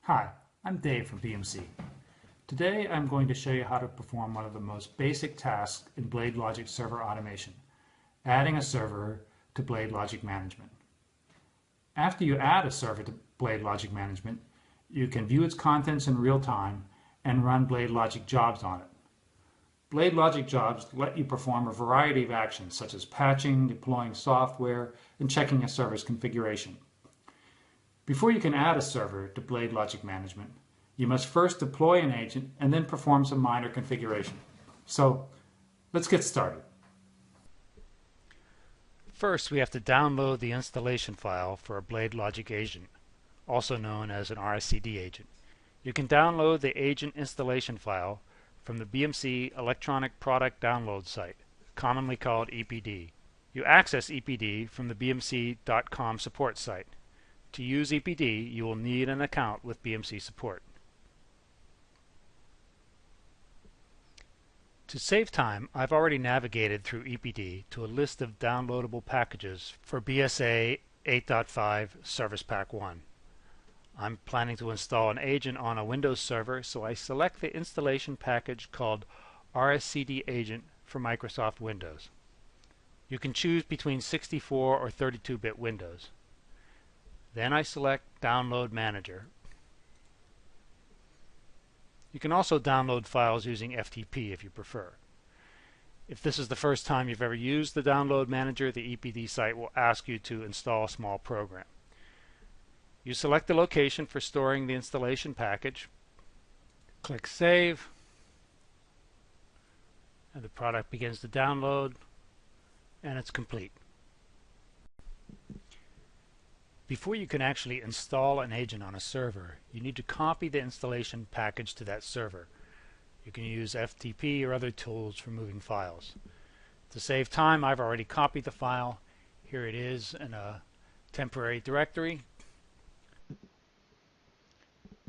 Hi, I'm Dave from BMC. Today I'm going to show you how to perform one of the most basic tasks in BladeLogic Server Automation, adding a server to BladeLogic Management. After you add a server to BladeLogic Management, you can view its contents in real time and run BladeLogic jobs on it. BladeLogic jobs let you perform a variety of actions such as patching, deploying software, and checking a server's configuration. Before you can add a server to BladeLogic Management, you must first deploy an agent and then perform some minor configuration. So let's get started. First, we have to download the installation file for a BladeLogic agent, also known as an RSCD agent. You can download the agent installation file from the BMC Electronic Product Download site, commonly called EPD. You access EPD from the bmc.com support site. To use EPD, you will need an account with BMC support. To save time, I've already navigated through EPD to a list of downloadable packages for BSA 8.5 Service Pack 1. I'm planning to install an agent on a Windows server, so I select the installation package called RSCD Agent for Microsoft Windows. You can choose between 64 or 32-bit Windows. Then I select Download Manager. You can also download files using FTP if you prefer. If this is the first time you've ever used the Download Manager, the EPD site will ask you to install a small program. You select the location for storing the installation package, click Save, and the product begins to download, and it's complete. Before you can actually install an agent on a server, you need to copy the installation package to that server. You can use FTP or other tools for moving files. To save time, I've already copied the file. Here it is in a temporary directory.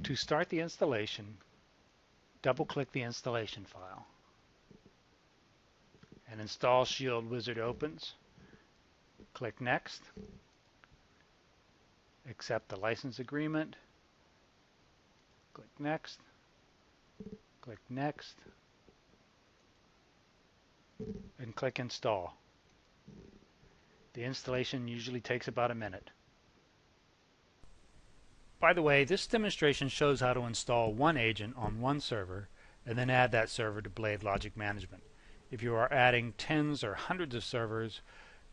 To start the installation, double-click the installation file. An Install Shield wizard opens. Click Next. Accept the license agreement. Click Next. Click Next. And click Install. The installation usually takes about a minute. By the way, this demonstration shows how to install one agent on one server and then add that server to BladeLogic Management. If you are adding tens or hundreds of servers,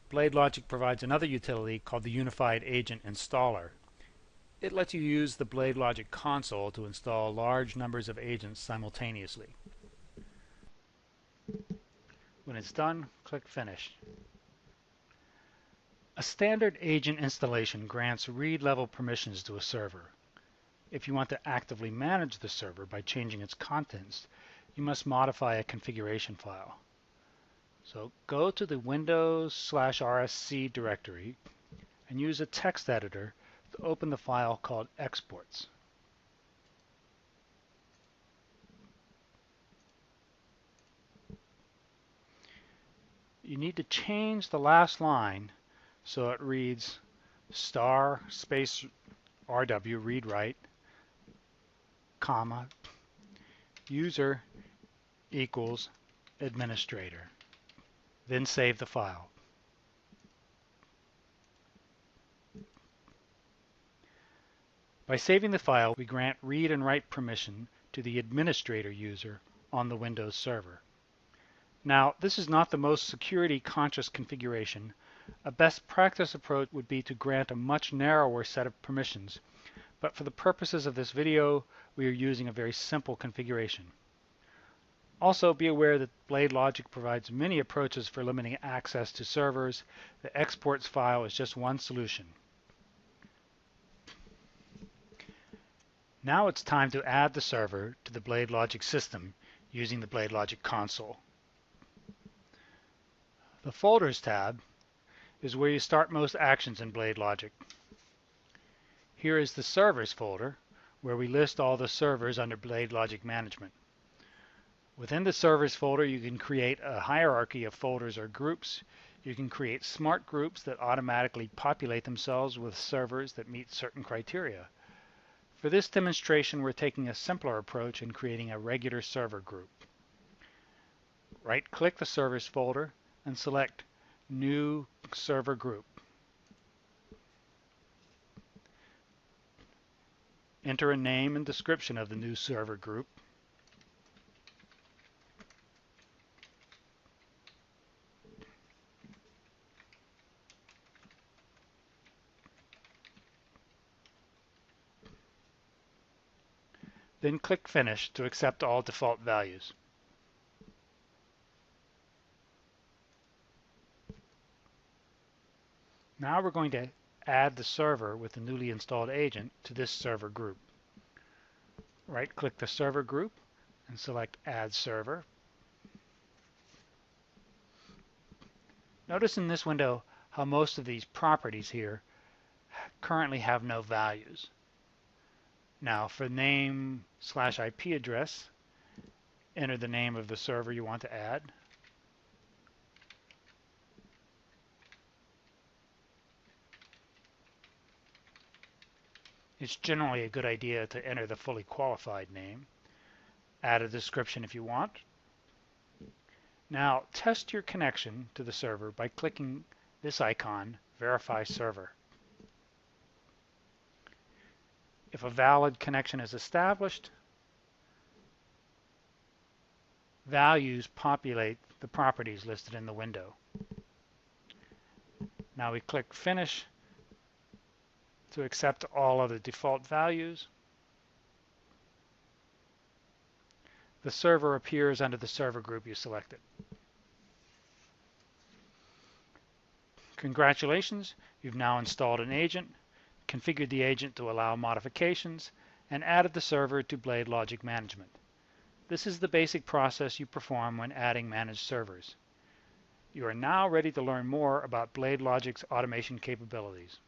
BladeLogic provides another utility called the Unified Agent Installer. It lets you use the BladeLogic console to install large numbers of agents simultaneously. When it's done, click Finish. A standard agent installation grants read-level permissions to a server. If you want to actively manage the server by changing its contents, you must modify a configuration file. So go to the Windows/RSC directory and use a text editor to open the file called Exports. You need to change the last line so it reads *RW read write, comma, user equals administrator. Then save the file. By saving the file, we grant read and write permission to the administrator user on the Windows server. Now, this is not the most security-conscious configuration. A best practice approach would be to grant a much narrower set of permissions, but for the purposes of this video, we are using a very simple configuration. Also, be aware that BladeLogic provides many approaches for limiting access to servers. The exports file is just one solution. Now it's time to add the server to the BladeLogic system using the BladeLogic console. The Folders tab is where you start most actions in BladeLogic. Here is the Servers folder, where we list all the servers under BladeLogic Management. Within the Servers folder, you can create a hierarchy of folders or groups. You can create smart groups that automatically populate themselves with servers that meet certain criteria. For this demonstration, we're taking a simpler approach in creating a regular server group. Right-click the Servers folder and select New Server Group. Enter a name and description of the new server group. Then click Finish to accept all default values. Now we're going to add the server with the newly installed agent to this server group. Right-click the server group and select Add Server. Notice in this window how most of these properties here currently have no values. Now for name/IP address, enter the name of the server you want to add. It's generally a good idea to enter the fully qualified name. Add a description if you want. Now test your connection to the server by clicking this icon, Verify Server. If a valid connection is established, values populate the properties listed in the window. Now we click Finish to accept all of the default values. The server appears under the server group you selected. Congratulations, you've now installed an agent, configured the agent to allow modifications, and added the server to BladeLogic Management. This is the basic process you perform when adding managed servers. You are now ready to learn more about BladeLogic's automation capabilities.